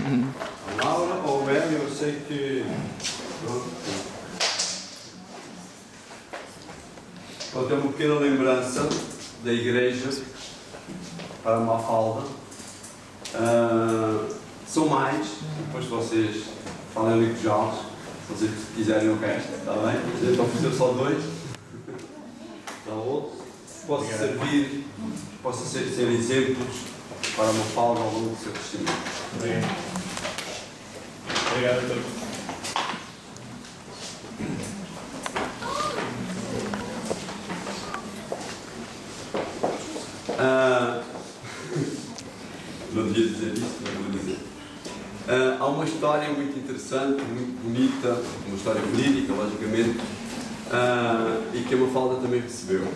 A Laura ou o Hélio, eu sei que... Pronto. Vou ter uma pequena lembrança da igreja para a Mafalda. São mais, depois vocês falem ali com os jovens, se vocês quiserem o resto, está bem? Então fazer só dois. Então, outro. Possa ser exemplos para a Mafalda ao longo do seu testemunho. Obrigado. Obrigado a todos. Não devia dizer isto, mas vou dizer. Há uma história muito interessante, muito bonita, uma história verídica, logicamente, e que a Mafalda também recebeu.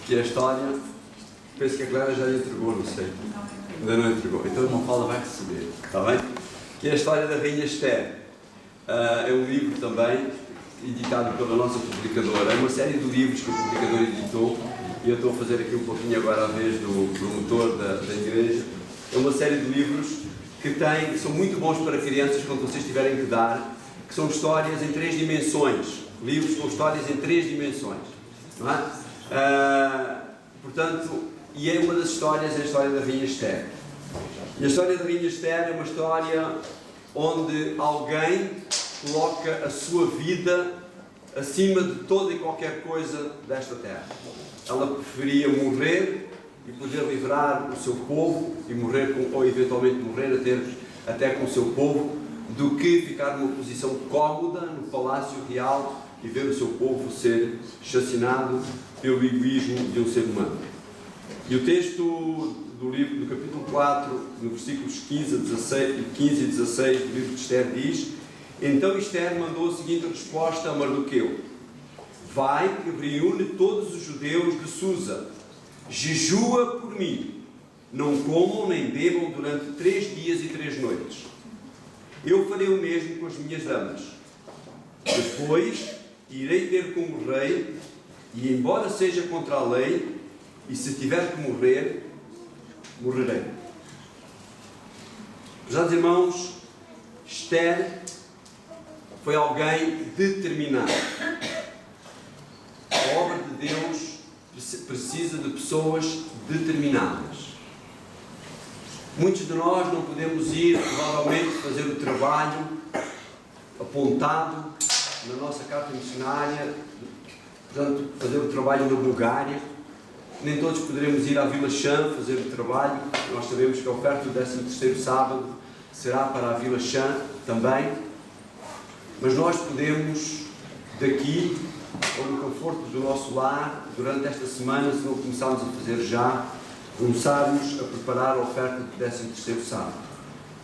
Que é a história, penso que a Clara já lhe entregou, não sei. Ainda não entregou, então a Mafalda vai receber, está bem? Que é a história da Rainha Esther. É um livro também, editado pela nossa publicadora. É uma série de livros que a publicadora editou, e eu estou a fazer aqui um pouquinho agora à vez do promotor da igreja. É uma série de livros que são muito bons para crianças quando vocês tiverem que dar, que são histórias em 3 dimensões. Livros com histórias em 3 dimensões. Não é? Portanto, e é uma das histórias, é a história da Rainha Esther. E a história da Rainha Esther é uma história onde alguém coloca a sua vida acima de toda e qualquer coisa desta terra. Ela preferia morrer e poder livrar o seu povo e morrer ou eventualmente morrer até com o seu povo, do que ficar numa posição cómoda no palácio real e ver o seu povo ser chacinado pelo egoísmo de um ser humano. E o texto do livro, do capítulo 4, no versículos 15 e 16 do livro de Esther diz: então Esther mandou a seguinte resposta a Mardoqueu: vai e reúne todos os judeus de Susa, jejua por mim, não comam nem bebam durante 3 dias e 3 noites. Eu farei o mesmo com as minhas damas. Depois irei ter com o rei, e embora seja contra a lei, e se tiver que morrer, morrerei. Prezados irmãos, Esther foi alguém determinado. A obra de Deus precisa de pessoas determinadas. Muitos de nós não podemos ir, provavelmente, fazer o trabalho apontado na nossa carta missionária, portanto, fazer o trabalho na Bulgária. Nem todos poderemos ir à Vila Chã fazer o trabalho. Nós sabemos que a oferta do 13º sábado será para a Vila Chã também. Mas nós podemos, daqui, ou no conforto do nosso lar, durante esta semana, se não começarmos a fazer já, começarmos a preparar a oferta do 13º sábado.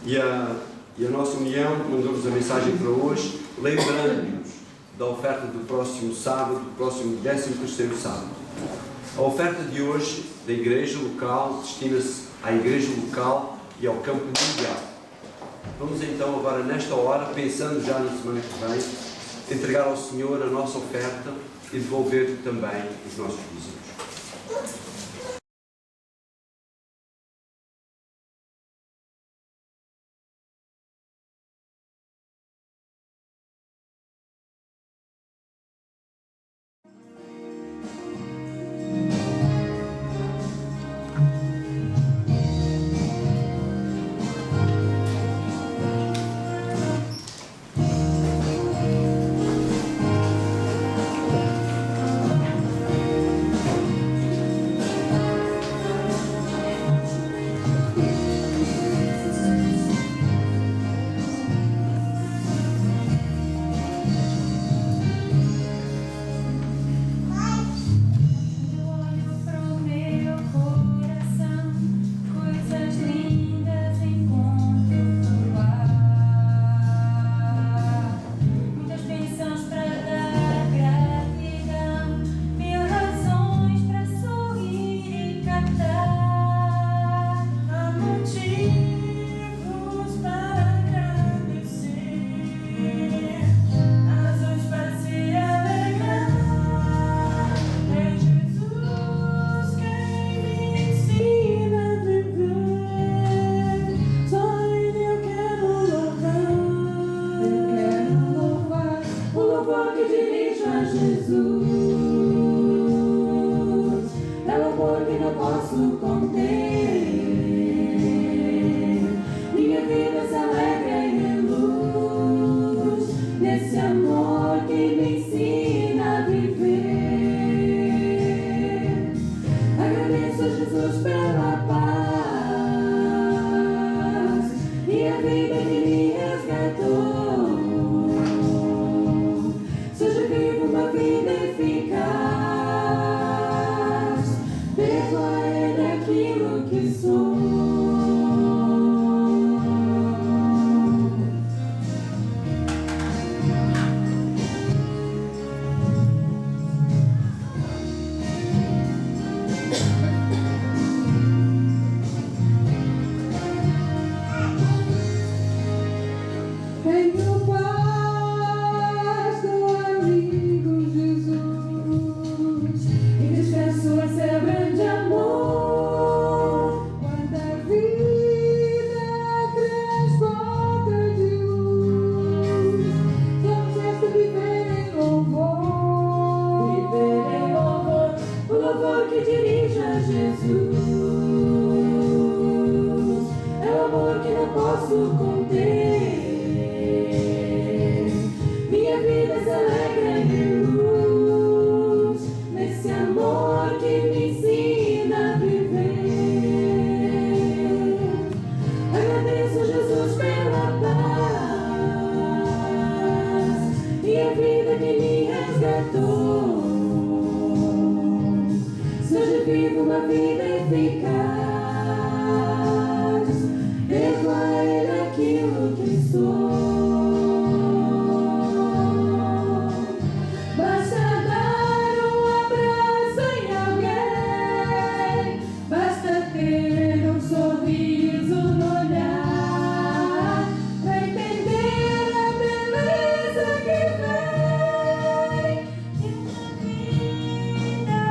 E a nossa união mandou-nos a mensagem para hoje, lembrando-nos da oferta do próximo sábado, do próximo 13º sábado. A oferta de hoje, da igreja local, destina-se à igreja local e ao campo mundial. Vamos então agora, nesta hora, pensando já na semana que vem, entregar ao Senhor a nossa oferta e devolver também os nossos vizinhos. posso conter. Minha vida se alegra em luz, nesse amor que me ensina a viver. Agradeço, Jesus, pela paz e a vida que me resgatou. Se hoje vivo uma vida eficaz, devo a Ele aquilo que sou. Basta dar um abraço em alguém, basta ter um sorriso no olhar, pra entender a beleza que vem de uma vida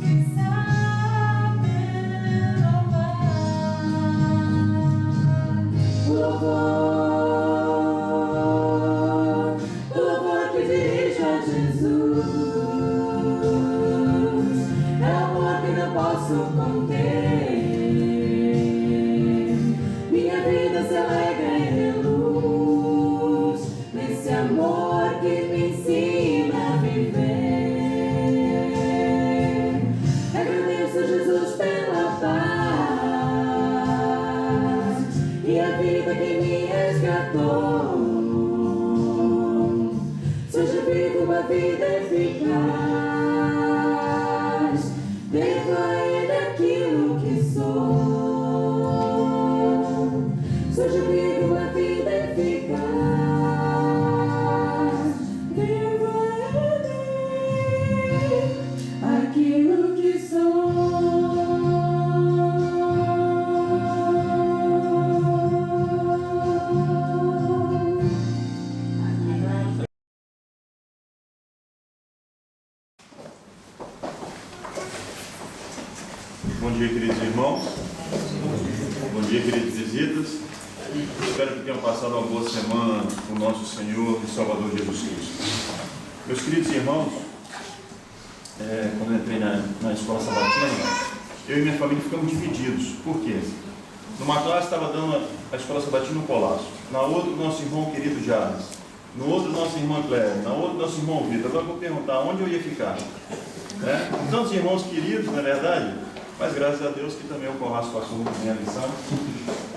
que sabe louvar. O louvor que dirijo a Jesus é amor que não posso conter. Minha vida se alegra em luz, nesse amor que me ensina a viver. Agradeço, Jesus, pela paz e a vida que me resgatou. Se hoje vivo uma vida eficaz, devo a Ele aquilo que sou. Se hoje vivo uma vida eficaz, devo a Ele aquilo que Bom dia, queridos irmãos. Bom dia, queridas visitas. Espero que tenham passado uma boa semana com o nosso Senhor e Salvador Jesus Cristo. Meus queridos irmãos, quando eu entrei na escola sabatina, eu e minha família ficamos divididos. Por quê? Numa classe estava dando a escola sabatina no Polácio, na outra o nosso irmão querido Jarvis, no outro nosso irmão Cléber, na outra nosso irmão Vitor. Agora eu vou perguntar onde eu ia ficar. Tantos irmãos queridos, na verdade, mas graças a Deus que também o Polácio passou muito bem a lição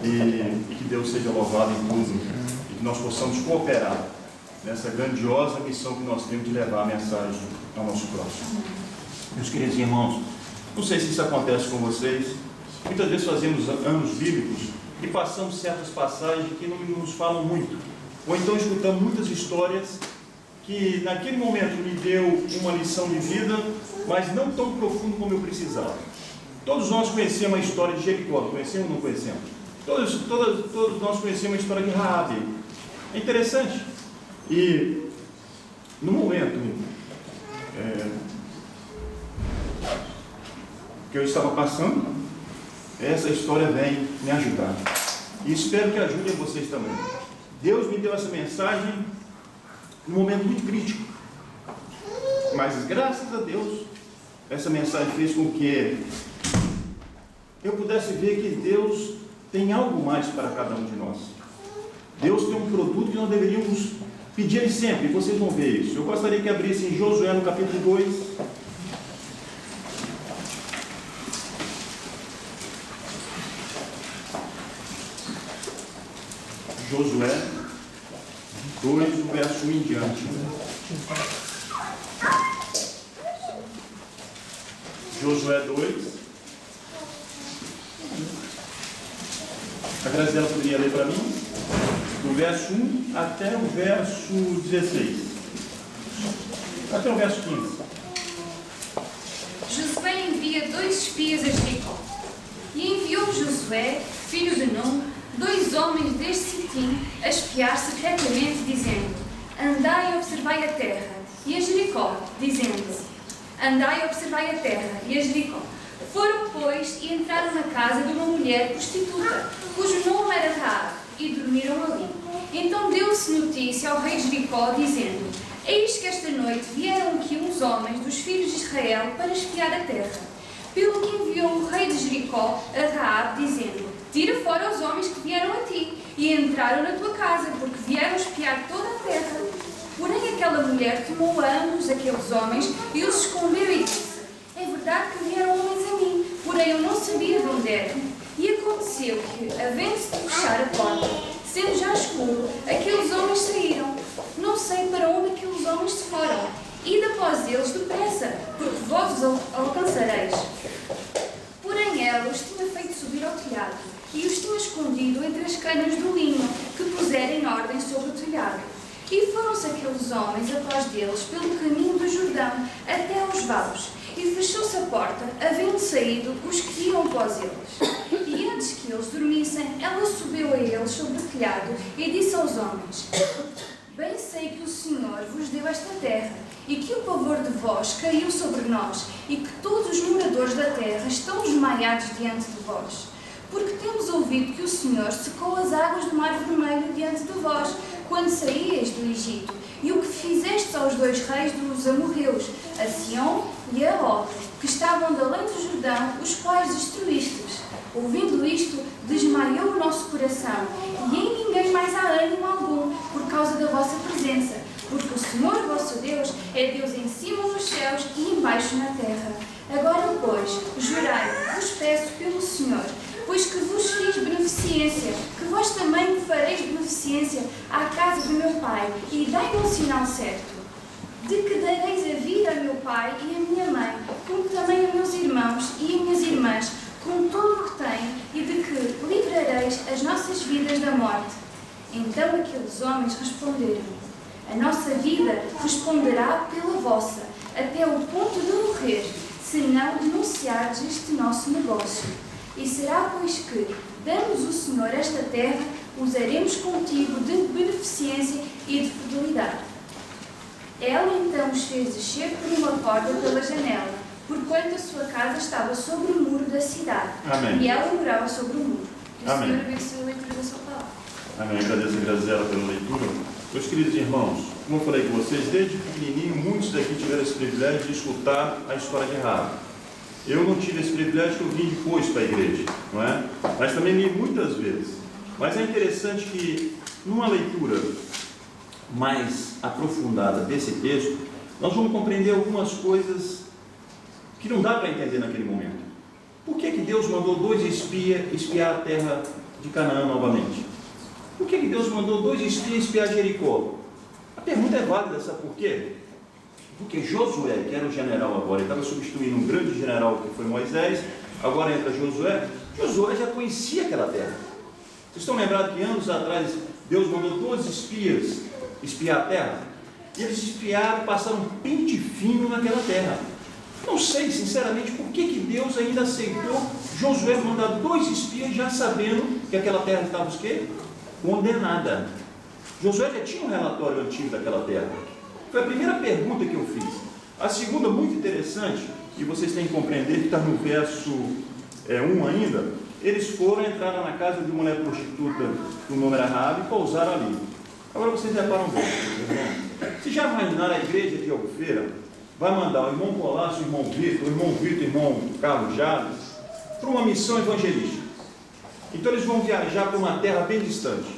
e que Deus seja louvado em tudo e que nós possamos cooperar nessa grandiosa missão que nós temos de levar a mensagem ao nosso próximo. Meus queridos irmãos, não sei se isso acontece com vocês, muitas vezes fazemos anos bíblicos e passamos certas passagens que não nos falam muito, ou então escutamos muitas histórias que naquele momento me deu uma lição de vida, mas não tão profundo como eu precisava. Todos nós conhecemos a história de Jericó, conhecemos ou não conhecemos? Todos nós conhecemos a história de Raabe. É interessante. E no momento que eu estava passando, essa história vem me ajudar. E espero que ajude vocês também. Deus me deu essa mensagem num momento muito crítico. Mas graças a Deus, essa mensagem fez com que eu pudesse ver que Deus tem algo mais para cada um de nós. Deus tem um produto que nós deveríamos pedir Ele sempre, e vocês vão ver isso. Eu gostaria que abrissem em Josué no capítulo 2. Josué 2, do verso 1 em diante. Josué 2. A Graziela poderia ler para mim? Do verso 1 até o verso 16. Até o verso 15. Josué envia 2 espias a Jericó. E enviou Josué, filho de Nun, 2 homens desde Sitim, a espiar secretamente, dizendo: Andai e observai a terra, e a Jericó, dizendo: Andai e observai a terra, e a Jericó. Foram, pois, e entraram na casa de uma mulher prostituta, cujo nome era Raabe, e dormiram ali. Então deu-se notícia ao rei de Jericó, dizendo: Eis que esta noite vieram aqui uns homens dos filhos de Israel para espiar a terra. Pelo que enviou o rei de Jericó a Raabe, dizendo: Tira fora os homens que vieram a ti, e entraram na tua casa, porque vieram espiar toda a terra. Porém aquela mulher tomou a ambos aqueles homens e os escondeu e disse: é verdade que vieram homens a mim, porém eu não sabia de onde eram. E aconteceu que, havendo-se de fechar a porta, sendo já escuro, aqueles homens saíram. Não sei para onde aqueles homens se foram. Ide após eles depressa, porque vós os alcançareis. Porém ela os tinha feito subir ao telhado e os tinha escondido entre as canas do linho que pusera em ordem sobre o telhado. E foram-se aqueles homens após deles pelo caminho do Jordão até aos valos. E fechou-se a porta, havendo saído os que iam após eles. E antes que eles dormissem, ela subiu a eles sobre o telhado e disse aos homens: bem sei que o Senhor vos deu esta terra, e que o pavor de vós caiu sobre nós, e que todos os moradores da terra estão desmaiados diante de vós. Porque temos ouvido que o Senhor secou as águas do Mar Vermelho diante de vós, quando saíeis do Egito, e o que fizestes aos dois reis dos amorreus, a Sião e a Og, que estavam da além do Jordão, os quais destruístes. Ouvindo isto, desmaiou o nosso coração, e em ninguém mais há ânimo algum, por causa da vossa presença, porque o Senhor vosso Deus é Deus em cima nos céus e embaixo na terra. Agora, pois, jurai, vos peço pelo Senhor, pois que vos fiz beneficência, que vós também me fareis beneficência à casa do meu pai, e dai-me um sinal certo, de que dareis a vida a meu pai e a minha mãe, como também a meus irmãos e a minhas irmãs, com tudo o que têm, e de que livrareis as nossas vidas da morte. Então aqueles homens responderam: a nossa vida responderá pela vossa, até o ponto de morrer, se não denunciardes este nosso negócio. E será, pois, que, dando-nos o Senhor esta terra, usaremos contigo de beneficência e de fidelidade. Ela então os fez descer por uma porta pela janela, porquanto a sua casa estava sobre o muro da cidade. Amém. E ela morava sobre o muro. Que o Amém. Senhor abençoe a leitura da sua palavra. Amém. Agradeço a Graziela pela leitura. Meus queridos irmãos, como eu falei com vocês, desde pequenininho, muitos daqui tiveram esse privilégio de escutar a história de Raabe. Eu não tive esse privilégio, que eu vim depois para a igreja, não é? Mas também li muitas vezes. Mas é interessante que, numa leitura mais aprofundada desse texto, nós vamos compreender algumas coisas que não dá para entender naquele momento. Por que Deus mandou 2 espias espiar a terra de Canaã novamente? Por que Deus mandou 2 espias espiar Jericó? A pergunta é válida, sabe por quê? Porque Josué, que era o general agora, ele estava substituindo um grande general que foi Moisés, agora entra Josué. Josué já conhecia aquela terra. Vocês estão lembrados que anos atrás Deus mandou 12 espias espiar a terra? E eles espiaram e passaram um pente fino naquela terra. Não sei, sinceramente, por que Deus ainda aceitou Josué mandar 2 espias já sabendo que aquela terra estava o quê? Condenada. Josué já tinha um relatório antigo daquela terra. Foi a primeira pergunta que eu fiz. A segunda, muito interessante, e vocês têm que compreender que está no verso 1 ainda. Eles foram, entraram na casa de uma mulher prostituta, que o nome era Raabe, e pousaram ali. Agora vocês reparam bem, irmão. Se já imaginaram a igreja de Albufeira vai mandar o irmão Colácio, o irmão Vitor, o irmão Carlos Jales, para uma missão evangelística. Então eles vão viajar para uma terra bem distante.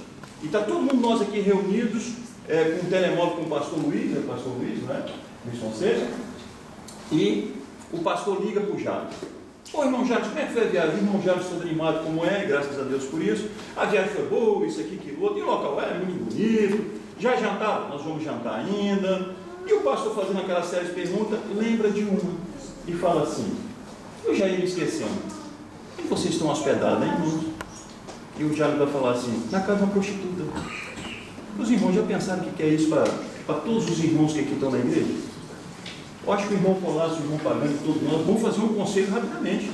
E está todo mundo nós aqui reunidos, com um telemóvel com o pastor Luiz, não é? Luiz Fonseca. E o pastor liga para o Jales. Ô irmão Jales, como é que foi a viagem? O irmão Jales todo animado como é, graças a Deus por isso. A viagem foi boa, isso aqui, aquilo outro. E o local é muito bonito. Já jantaram? Nós vamos jantar ainda. E o pastor fazendo aquela série de perguntas, lembra de uma. E fala assim: eu já ia me esquecendo. Onde vocês estão hospedados, hein, irmãos? E o Jales vai falar assim: na casa de uma prostituta. Os irmãos já pensaram o que é isso para todos os irmãos que aqui estão na igreja? Eu acho que o irmão Colácio, o irmão Pagano, todos nós vamos fazer um conselho rapidamente.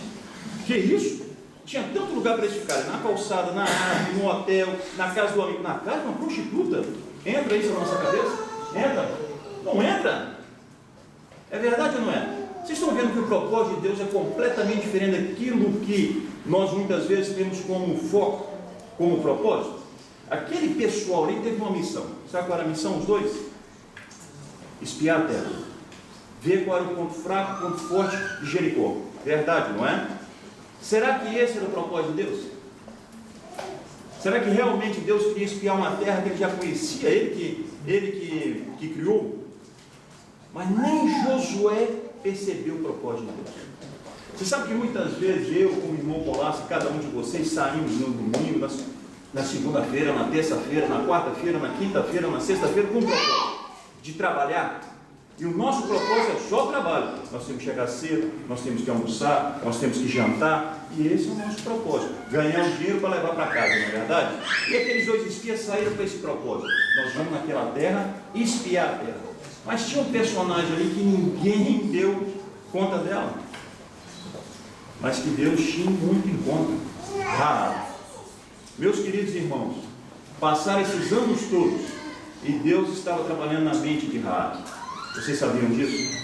Que isso? Tinha tanto lugar para eles ficarem, na calçada, na árvore, no hotel, na casa do amigo, na casa de uma prostituta. Entra isso na nossa cabeça? Entra? Não entra? É verdade ou não é? Vocês estão vendo que o propósito de Deus é completamente diferente daquilo que nós muitas vezes temos como foco, como propósito? Aquele pessoal ali teve uma missão. Sabe qual era a missão? Os 2? Espiar a terra. Ver qual era o ponto fraco, o ponto forte de Jericó. Verdade, não é? Será que esse era o propósito de Deus? Será que realmente Deus queria espiar uma terra que ele já conhecia, ele que criou? Mas nem Josué percebeu o propósito de Deus. Você sabe que muitas vezes eu, como irmão Colasso, cada um de vocês saímos no domingo, na segunda-feira, na terça-feira, na quarta-feira, na quinta-feira, na sexta-feira, com o propósito de trabalhar. E o nosso propósito é só trabalho. Nós temos que chegar cedo, nós temos que almoçar, nós temos que jantar, e esse é o nosso propósito. Ganhar um dinheiro para levar para casa, não é verdade? E aqueles 2 espias saíram para esse propósito. Nós vamos naquela terra espiar a terra. Mas tinha um personagem ali que ninguém deu conta dela, mas que Deus tinha muito em conta. Raabe. Meus queridos irmãos, passaram esses anos todos e Deus estava trabalhando na mente de Raabe. Vocês sabiam disso?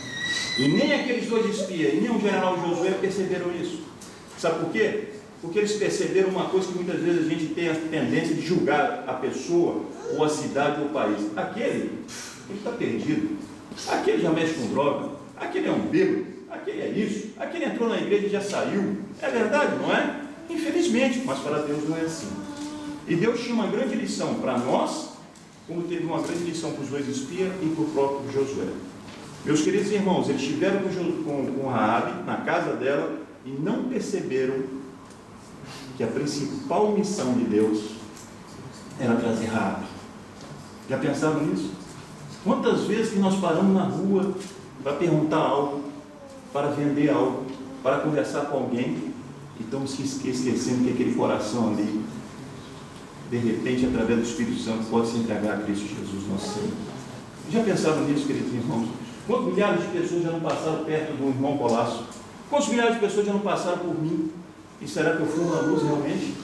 E nem aqueles 2 espias, nem o general Josué perceberam isso. Sabe por quê? Porque eles perceberam uma coisa que muitas vezes a gente tem a tendência de julgar a pessoa, ou a cidade, ou o país. Aquele está perdido. Aquele já mexe com droga. Aquele é um bêbado. Aquele é isso. Aquele entrou na igreja e já saiu. É verdade, não é? Infelizmente, mas para Deus não é assim. E Deus tinha uma grande lição para nós, como teve uma grande lição para os 2 espias e para o próprio Josué. Meus queridos irmãos, eles estiveram com Raabe na casa dela e não perceberam que a principal missão de Deus era trazer Raabe. Já pensaram nisso? Quantas vezes que nós paramos na rua para perguntar algo, para vender algo, para conversar com alguém, e estamos esquecendo que aquele coração ali, de repente, através do Espírito Santo, pode se entregar a Cristo Jesus, nosso Senhor. Já pensaram nisso, queridos irmãos? Quantos milhares de pessoas já não passaram perto do irmão Colasso? Quantos milhares de pessoas já não passaram por mim? E será que eu fui uma luz realmente?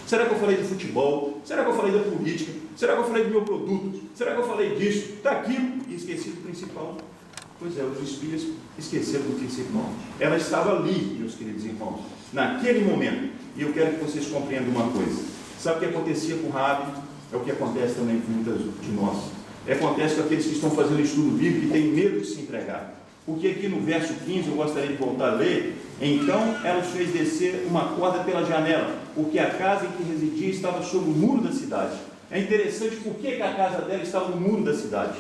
Será que eu falei de futebol? Será que eu falei da política? Será que eu falei do meu produto? Será que eu falei disso, daquilo? E esqueci do principal? Pois é, os espias esqueceram do principal. Ela estava ali, meus queridos irmãos, naquele momento. E eu quero que vocês compreendam uma coisa. Sabe o que acontecia com Raabe? É o que acontece também com muitas de nós. Acontece com aqueles que estão fazendo estudo bíblico e têm medo de se entregar. Porque aqui no verso 15, eu gostaria de voltar a ler. Então ela os fez descer uma corda pela janela, porque a casa em que residia estava sobre o muro da cidade. É interessante porque a casa dela estava no muro da cidade.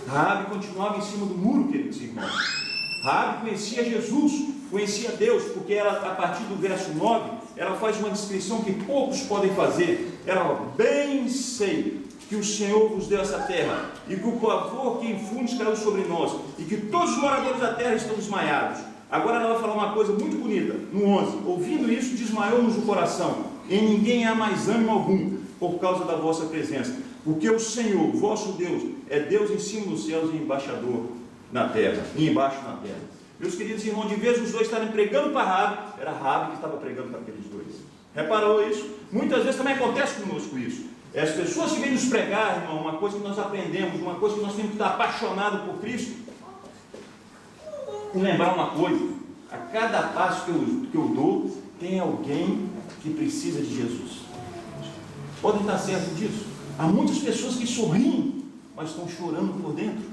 Raabe continuava em cima do muro, queridos irmãos. Raabe conhecia Jesus, conhecia Deus, porque ela, a partir do verso 9, ela faz uma descrição que poucos podem fazer. Ela, bem sei que o Senhor vos deu essa terra, e que o pavor que em fundos caiu sobre nós, e que todos os moradores da terra estão desmaiados. Agora ela vai falar uma coisa muito bonita, no 11, ouvindo isso, desmaiou-nos o coração, em ninguém há mais ânimo algum, por causa da vossa presença, porque o Senhor, vosso Deus, é Deus em cima dos céus e embaixador na terra, e embaixo na terra. Meus queridos irmãos, de vez os dois estarem pregando para Raabe, era Raabe que estava pregando para aqueles 2. Reparou isso? Muitas vezes também acontece conosco isso. As pessoas que vêm nos pregar, irmão, uma coisa que nós aprendemos, uma coisa que nós temos que estar apaixonados por Cristo, e lembrar uma coisa: a cada passo que eu dou, tem alguém que precisa de Jesus. Podem estar certos disso. Há muitas pessoas que sorriem, mas estão chorando por dentro.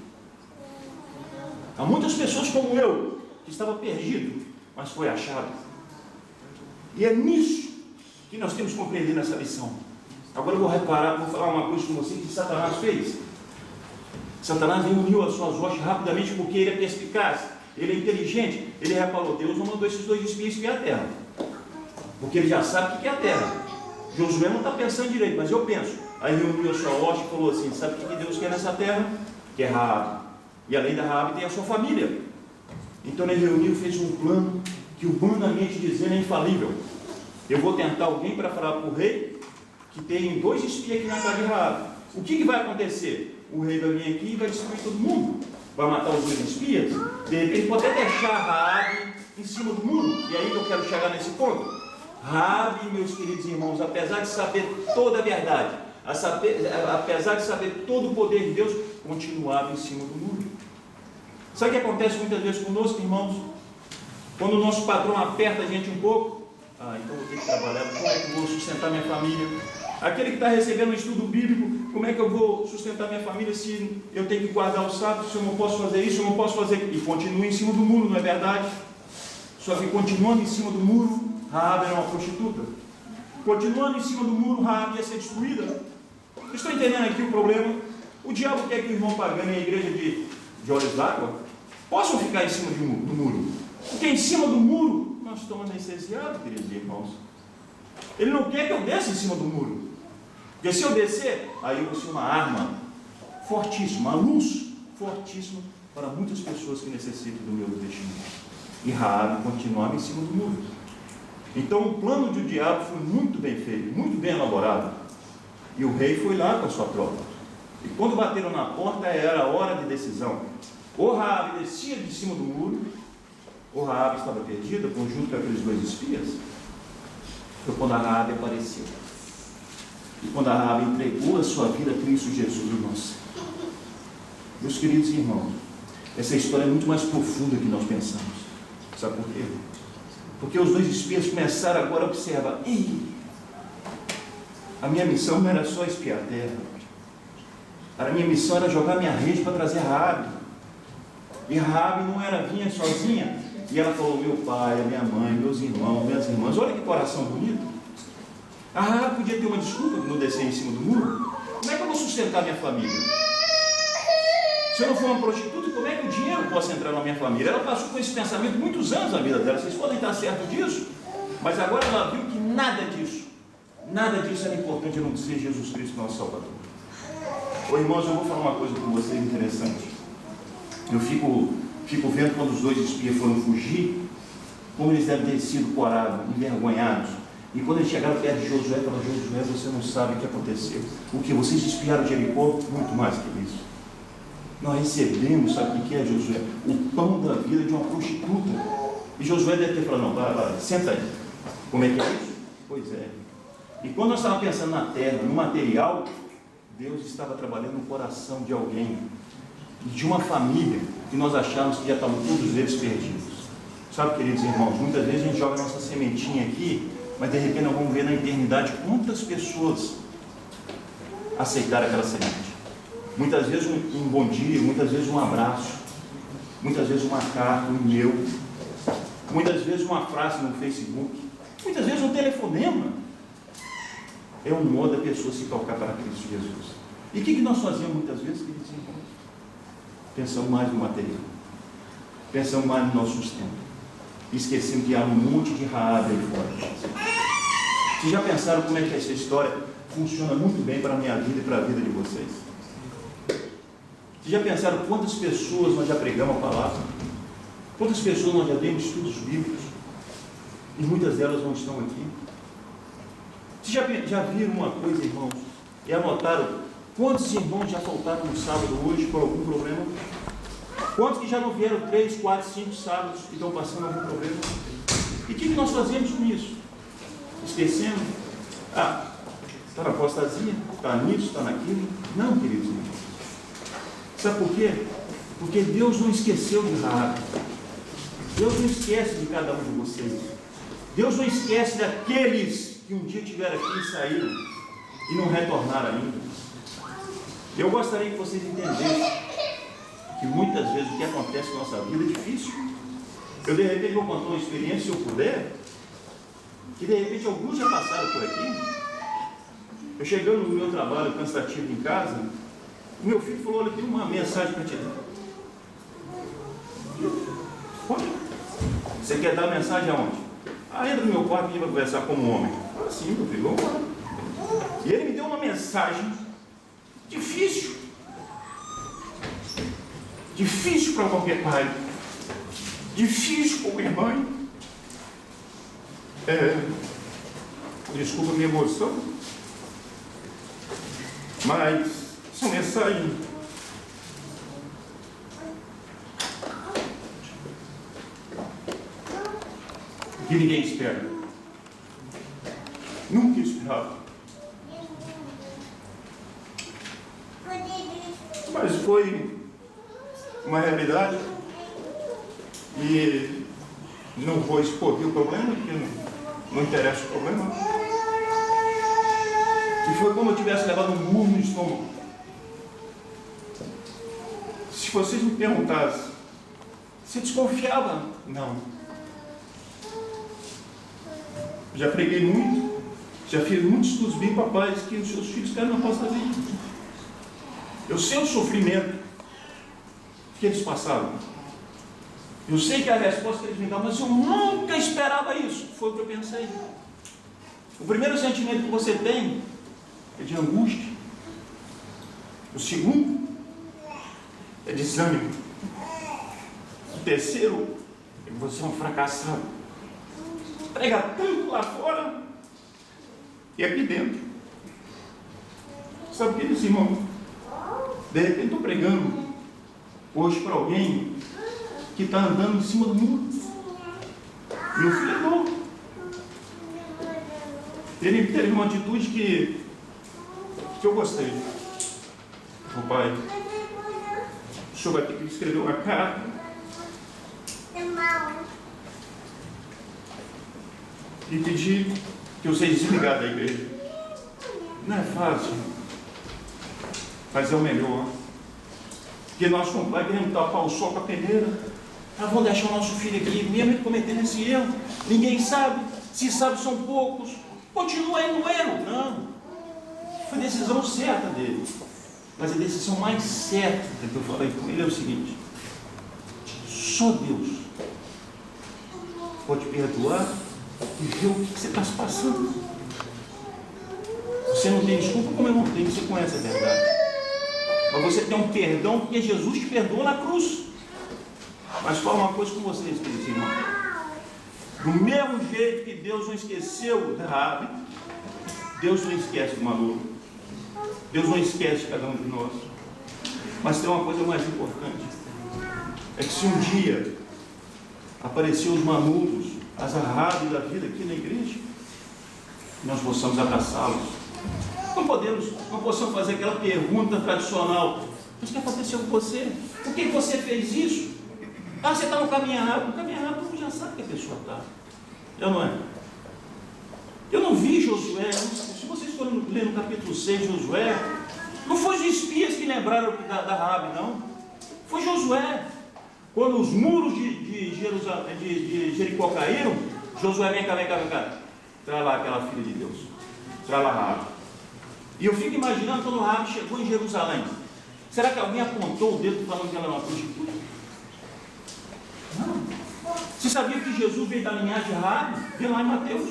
Há muitas pessoas como eu, que estava perdido, mas foi achado. E é nisso que nós temos que compreender nessa lição. Agora eu vou falar uma coisa com vocês que Satanás fez. Satanás reuniu as suas hostes rapidamente porque ele é perspicaz, ele é inteligente. Ele reparou: Deus não mandou esses 2 espias espiar a terra, porque ele já sabe o que é a terra. Josué não está pensando direito, mas eu penso. Aí reuniu a sua hoste e falou assim: sabe o que Deus quer nessa terra? Que é Raabe. E além da Raabe tem a sua família. Então ele reuniu, fez um plano que, humanamente dizendo, é infalível. Eu vou tentar alguém para falar para o rei que tem 2 espias aqui na casa de Raabe. O que vai acontecer? O rei vai vir aqui e vai destruir todo mundo. Vai matar os 2 espias. De repente pode até deixar Raabe em cima do muro. E aí que eu quero chegar nesse ponto. Raabe, meus queridos irmãos, apesar de saber toda a verdade, apesar de saber todo o poder de Deus, continuava em cima do muro. Sabe o que acontece muitas vezes conosco, irmãos? Quando o nosso patrão aperta a gente um pouco: então vou ter que trabalhar, como é que eu vou sustentar minha família? Aquele que está recebendo um estudo bíblico, como é que eu vou sustentar minha família se eu tenho que guardar o sábado, se eu não posso fazer isso, eu não posso fazer aquilo? E continua em cima do muro, não é verdade? Só que continuando em cima do muro, Raabe era uma prostituta. Continuando em cima do muro, Raabe ia ser destruída. Vocês estão entendendo aqui o problema? O diabo quer que o irmão pagano e a igreja de Olhos d'Água possam ficar em cima do muro. Porque em cima do muro nós estamos anestesiados, queridos irmãos. Ele não quer que eu desça em cima do muro. Porque se eu descer, aí eu vou ser uma arma fortíssima, uma luz fortíssima para muitas pessoas que necessitam do meu investimento. E Raabe continuava em cima do muro. Então o plano do diabo foi muito bem feito, muito bem elaborado. E o rei foi lá com a sua tropa. E quando bateram na porta, era a hora de decisão. Ou Raabe descia de cima do muro, ou Raabe estava perdida, junto com aqueles dois espias. Foi quando a Raabe apareceu. E quando a Raabe entregou a sua vida a Cristo Jesus, irmãos. Meus queridos irmãos, essa história é muito mais profunda do que nós pensamos. Sabe por quê? Porque os dois espias começaram agora a observar. Ei, a minha missão não era só espiar a terra. A minha missão era jogar minha rede para trazer Raabe. E Raabe não era vinha sozinha. E ela falou, meu pai, a minha mãe, meus irmãos, minhas irmãs. Olha que coração bonito. A Raabe podia ter uma desculpa de não descer em cima do muro. Como é que eu vou sustentar minha família? Se eu não for uma prostituta, como é que o dinheiro possa entrar na minha família? Ela passou com esse pensamento muitos anos na vida dela. Vocês podem estar certos disso. Mas agora ela viu que nada disso era importante a não ser Jesus Cristo, nosso Salvador. Ô irmãos, eu vou falar uma coisa com vocês interessante. Eu fico vendo quando os dois espias foram fugir, como eles devem ter sido corados, envergonhados. E quando eles chegaram perto de Josué, falaram, Josué, você não sabe o que aconteceu. O que? Vocês espiaram Jericó? Muito mais que isso. Nós recebemos, sabe o que é, Josué? O pão da vida de uma prostituta. E Josué deve ter falado, não, para, senta aí. Como é que é isso? Pois é. E quando nós estávamos pensando na terra, no material, Deus estava trabalhando no coração de alguém, de uma família, que nós achávamos que já estavam todos eles perdidos. Sabe, queridos irmãos, muitas vezes a gente joga a nossa sementinha aqui, mas de repente nós vamos ver na eternidade quantas pessoas aceitaram aquela semente. Muitas vezes um bom dia, muitas vezes um abraço, muitas vezes uma carta, um e-mail, muitas vezes uma frase no Facebook, muitas vezes um telefonema. É um modo da pessoa se tocar para Cristo Jesus. E o que nós fazemos muitas vezes, queridos irmãos? Pensamos mais no material, pensamos mais no nosso sustento, e esquecemos que há um monte de Raabe aí fora. Vocês já pensaram como é que essa história funciona muito bem para a minha vida e para a vida de vocês? Vocês já pensaram quantas pessoas nós já pregamos a palavra? Quantas pessoas nós já demos estudos bíblicos? E muitas delas não estão aqui. Vocês já viram uma coisa, irmãos? E anotaram quantos irmãos já faltaram no sábado hoje por algum problema? Quantos que já não vieram 3, 4, 5 sábados e estão passando algum problema? E o que nós fazemos com isso? Esquecendo? Está na apostasia, está nisso, está naquilo. Não, queridos irmãos. Sabe por quê? Porque Deus não esqueceu de Raabe. Deus não esquece de cada um de vocês. Deus não esquece daqueles que um dia estiveram aqui e saíram e não retornaram ainda. Eu gostaria que vocês entendessem que muitas vezes o que acontece na nossa vida é difícil. Eu de repente vou contar uma experiência, se eu puder, que de repente alguns já passaram por aqui. Eu chegando no meu trabalho cansativo em casa, o meu filho falou, olha, tem uma mensagem para te dar. Olha, você quer dar a mensagem aonde? Entra no meu quarto e a gente vai conversar como homem. Sim, meu filho, vamos lá. E ele me deu uma mensagem difícil. Difícil para qualquer pai. Difícil para qualquer mãe. Desculpa a minha emoção. Mas essa mensagem que ninguém espera. Nunca esperava. Mas foi uma realidade e não vou expor aqui o problema, porque não interessa o problema. E foi como eu tivesse levado um murro no estômago. Se vocês me perguntassem, você desconfiava? Não. Já preguei muito, Já fiz muitos estudos bíblicos, papais, que os seus filhos caem na aposta da vida. Eu sei o sofrimento que eles passaram. Eu sei que a resposta que eles me dão, mas eu nunca esperava isso. Foi o que eu pensei. O primeiro sentimento que você tem é de angústia. O segundo é desânimo. O terceiro é que você é um fracassado. Prega tanto lá fora e aqui dentro. Sabe o que eles, irmão? De repente estou pregando hoje para alguém que está andando em cima do muro. Meu filho é novo. Ele teve uma atitude que eu gostei. O pai, o senhor vai ter que escrever uma carta e pedir que eu seja desligado da igreja. Não é fácil, mas é o melhor. Porque nós queremos tapar o sol com a peneira. Vamos deixar o nosso filho aqui, mesmo ele cometendo esse erro. Ninguém sabe, se sabe são poucos. Continua aí no erro. Não, foi a decisão certa dele. Mas a decisão mais certa que eu falei com ele é o seguinte: só Deus pode perdoar e ver o que você está se passando. Você não tem desculpa, como eu não tenho, você conhece a verdade. Mas você tem um perdão porque Jesus te perdoou na cruz. Mas fala uma coisa com vocês, queridos irmãos. Do mesmo jeito que Deus não esqueceu de Raabe, Deus não esquece do Manu. Deus não esquece de cada um de nós. Mas tem uma coisa mais importante. É que se um dia aparecer os Manudos, as Raabe da vida aqui na igreja, nós possamos abraçá-los. Não possamos fazer aquela pergunta tradicional: mas o que aconteceu com você? Por que você fez isso? Você está no caminho errado. No caminho errado, você já sabe que a pessoa está. Eu não é? Eu não vi Josué. Se vocês forem ler no capítulo 6 de Josué, não foi os espias que lembraram da Raabe, não. Foi Josué. Quando os muros de Jericó caíram, Josué, vem cá. Traz lá aquela filha de Deus. Traz lá Raabe. E eu fico imaginando quando Raabe chegou em Jerusalém. Será que alguém apontou o dedo falando que ela era uma prostituta? Não. Você sabia que Jesus veio da linhagem de Raabe? Vem lá em Mateus.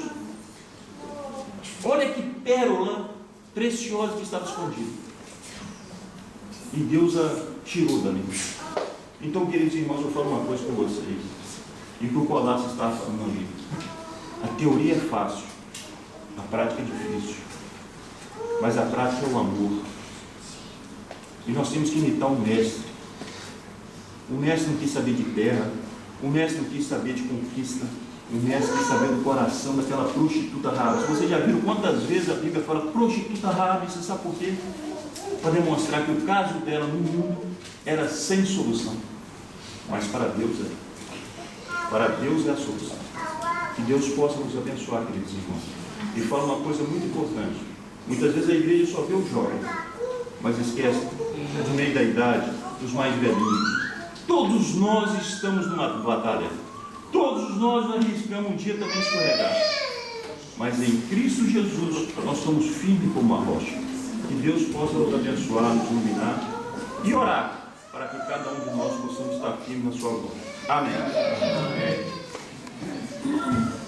Olha que pérola preciosa que estava escondida. E Deus a tirou dali. Então, queridos irmãos, eu falo uma coisa com vocês. E que o Colasso estava falando ali. A teoria é fácil. A prática é difícil. Mas a prática é o amor. E nós temos que imitar o mestre. O mestre não quis saber de terra. O mestre não quis saber de conquista. O mestre quis saber do coração daquela prostituta Raabe. Vocês já viram quantas vezes a Bíblia fala prostituta Raabe? Você sabe por quê? Para demonstrar que o caso dela no mundo era sem solução. Mas para Deus é. Para Deus é a solução. Que Deus possa nos abençoar, queridos irmãos. E fala uma coisa muito importante. Muitas vezes a igreja só vê os jovens, mas esquece do meio da idade, dos mais velhinhos. Todos nós estamos numa batalha. Todos nós arriscamos um dia também escorregar. Mas em Cristo Jesus nós somos firmes como uma rocha. Que Deus possa nos abençoar, nos iluminar e orar para que cada um de nós possamos estar firme na sua voz. Amém. Amém.